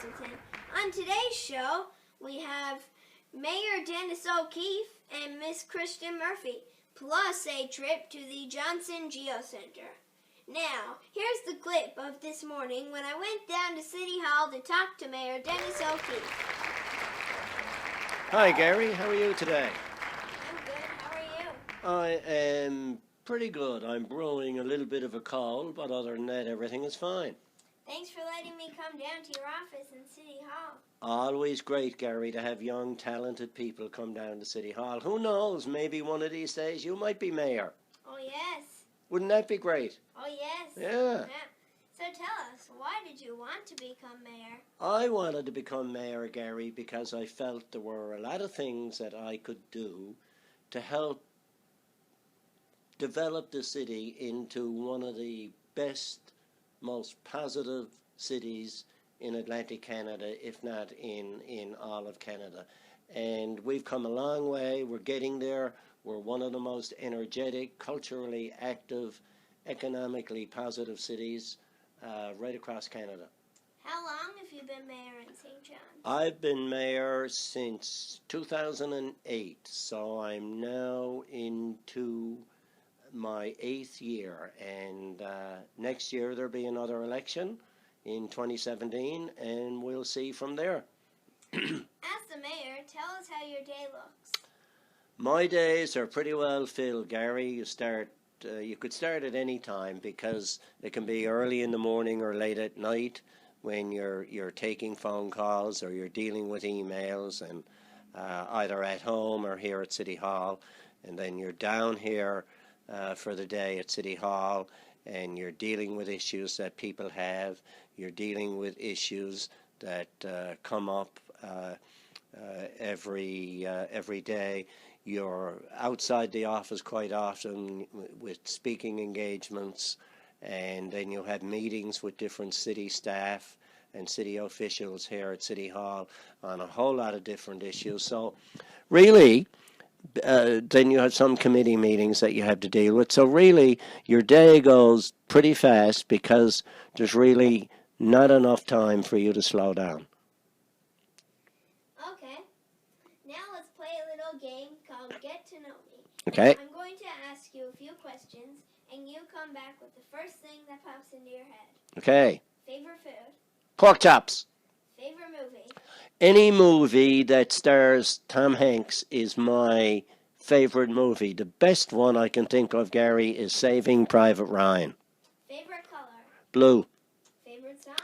Castleton. On today's show, we have Mayor Dennis O'Keefe and Miss Christian Murphy, plus a trip to the Johnson Geocenter. Now, here's the clip of this morning when I went down to City Hall to talk to Mayor Dennis O'Keefe. Hi, Gary. How are you today? I'm good. How are you? I am pretty good. I'm brewing a little bit of a cold, but other than that, everything is fine. Thanks for letting me come down to your office in City Hall. Always great, Gary, to have young, talented people come down to City Hall. Who knows? Maybe one of these days you might be mayor. Oh, yes. Wouldn't that be great? Oh, yes. Yeah. So tell us, why did you want to become mayor? I wanted to become mayor, Gary, because I felt there were a lot of things that I could do to help develop the city into one of the best, most positive cities in Atlantic Canada, if not in all of Canada. And we've come a long way. We're getting there. We're one of the most energetic, culturally active, economically positive cities right across Canada. How long have you been mayor in St. John's? I've been mayor since 2008, so I'm now into my 8th year, and next year there'll be another election in 2017, and we'll see from there. As the mayor, tell us how your day looks. My days are pretty well filled, Gary. You could start at any time because it can be early in the morning or late at night when you're taking phone calls or you're dealing with emails, and either at home or here at City Hall, and then you're down here for the day at City Hall, and you're dealing with issues that people have. You're dealing with issues that come up every day. You're outside the office quite often with speaking engagements, and then you have meetings with different city staff and city officials here at City Hall on a whole lot of different issues. So really, then you have some committee meetings that you have to deal with. So really, your day goes pretty fast because there's really not enough time for you to slow down. Okay. Now let's play a little game called Get to Know Me. Okay. I'm going to ask you a few questions, and you come back with the first thing that pops into your head. Okay. Favorite food? Pork chops. Favorite movie? Any movie that stars Tom Hanks is my favorite movie. The best one I can think of, Gary, is Saving Private Ryan. Favorite color? Blue. Favorite song?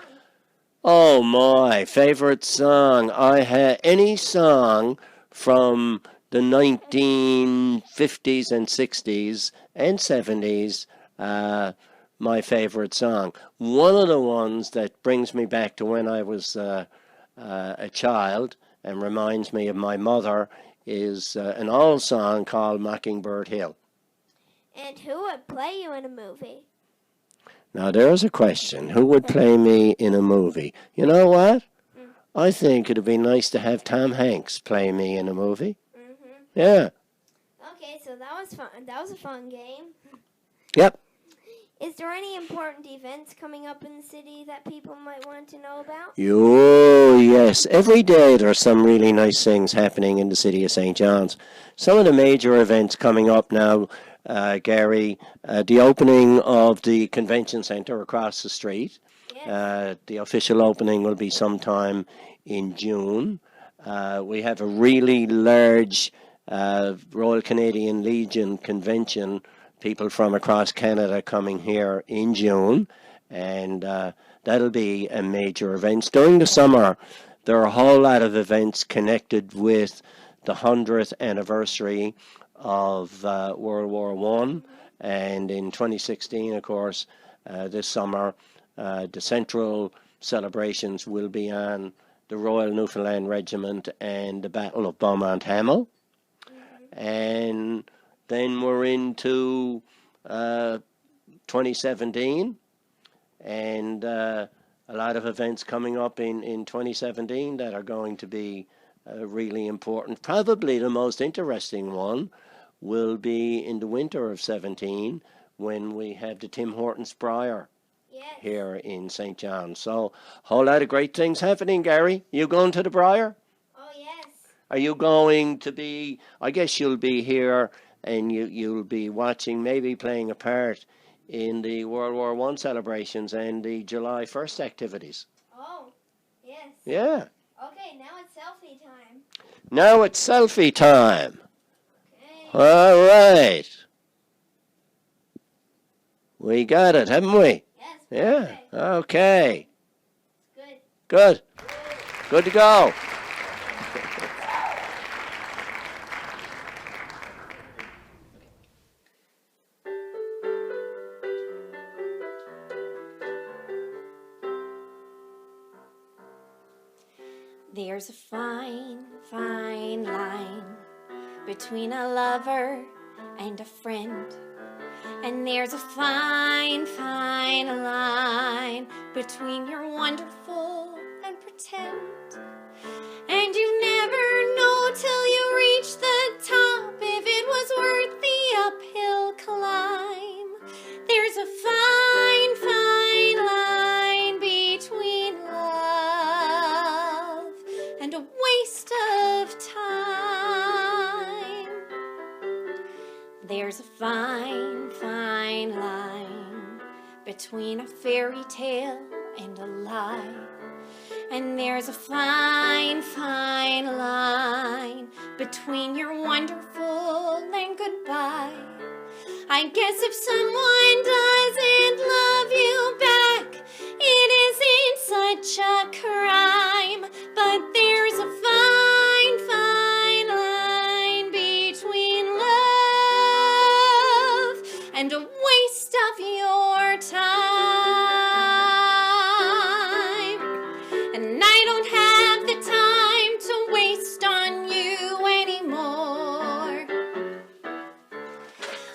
Oh my favorite song. I had any song from the 1950s and 60s and 70s, my favorite song. One of the ones that brings me back to when I was a child and reminds me of my mother is an old song called Mockingbird Hill. And who would play you in a movie? Now, there's a question. Who would play me in a movie? You know what? I think it would be nice to have Tom Hanks play me in a movie. Mm-hmm. Yeah. Okay, so that was fun. That was a fun game. Yep. Is there any important events coming up in the city that people might want to know about? Oh, yes. Every day there are some really nice things happening in the city of St. John's. Some of the major events coming up now, Gary, the opening of the convention center across the street. Yes. The official opening will be sometime in June. We have a really large Royal Canadian Legion convention, people from across Canada coming here in June, and that'll be a major event. During the summer, there are a whole lot of events connected with the 100th anniversary of World War I, and in 2016, of course, this summer, the central celebrations will be on the Royal Newfoundland Regiment and the Battle of Beaumont Hamel. And then we're into 2017, and a lot of events coming up in 2017 that are going to be really important. Probably the most interesting one will be in the winter of 17 when we have the Tim Hortons Briar. Yeah. here in St. John. So, whole lot of great things happening, Gary. You going to the Briar? Oh, yes. Are you going to be, I guess you'll be here and you'll be watching, maybe playing a part in the World War I celebrations and the July 1st activities. Oh, yes. Yeah. Okay, now it's selfie time. Now it's selfie time. Okay. All right. We got it, haven't we? Yes. Yeah. Perfect. Okay. Good. Good. Good to go. There's a fine, fine line between a lover and a friend. And there's a fine, fine line between your wonderful and pretend. And you never know till you reach the top if it was worth the uphill climb. There's a fine, fine line between love and a waste of time. There's a fine, fine line between a fairy tale and a lie. And there's a fine, fine line between your wonderful and goodbye. I guess if someone doesn't love you back, it isn't such a crime. But there's a fine, fine line between love and a waste of your time. And I don't have the time to waste on you anymore.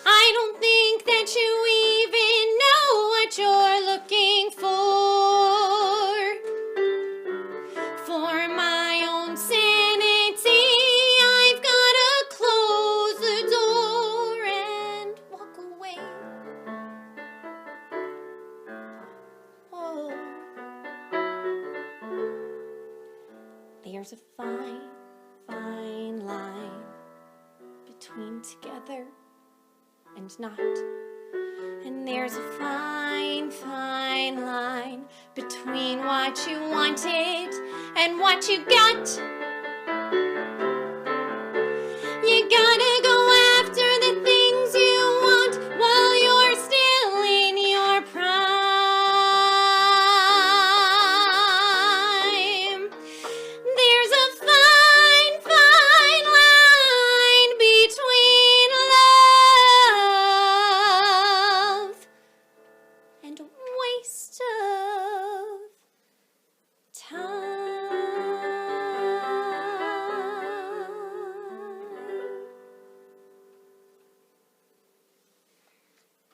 I don't think that you even know what you're looking for. For my own sanity, I've gotta close the door and walk away. Oh. There's a fine, fine line between together and not. And there's a fine, fine line between what you wanted and what you got. You gotta go after the things you want while you're still in your prime. There's a fine, fine line between love and a waste of time.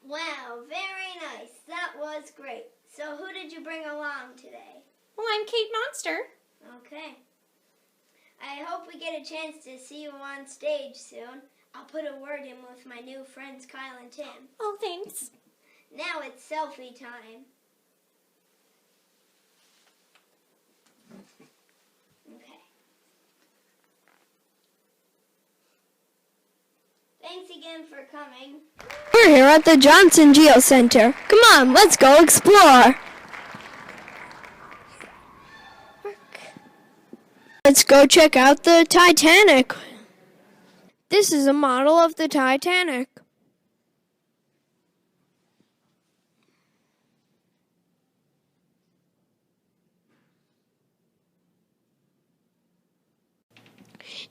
Wow, very nice. That was great. So who did you bring along today? Well, I'm Kate Monster. Okay. I hope we get a chance to see you on stage soon. I'll put a word in with my new friends Kyle and Tim. Oh, thanks. Now it's selfie time. Okay. Thanks again for coming. We're here at the Johnson Geo Center. Come on, let's go explore. Let's go check out the Titanic. This is a model of the Titanic.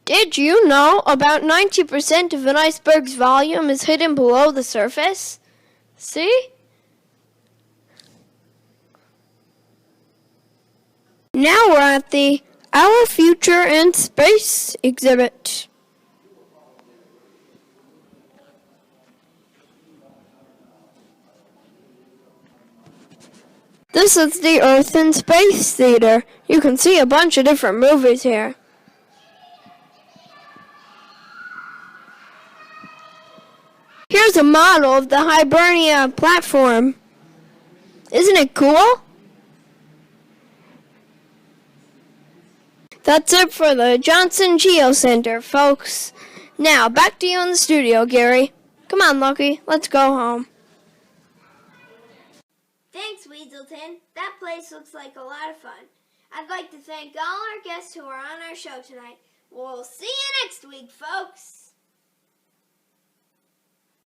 Did you know about 90% of an iceberg's volume is hidden below the surface? See? Now we're at the Our Future in Space exhibit. This is the Earth in Space Theater. You can see a bunch of different movies here. Here's a model of the Hibernia platform. Isn't it cool? That's it for the Johnson Geocenter, folks. Now, back to you in the studio, Gary. Come on, Lucky, let's go home. Thanks, Weaselton. That place looks like a lot of fun. I'd like to thank all our guests who are on our show tonight. We'll see you next week, folks.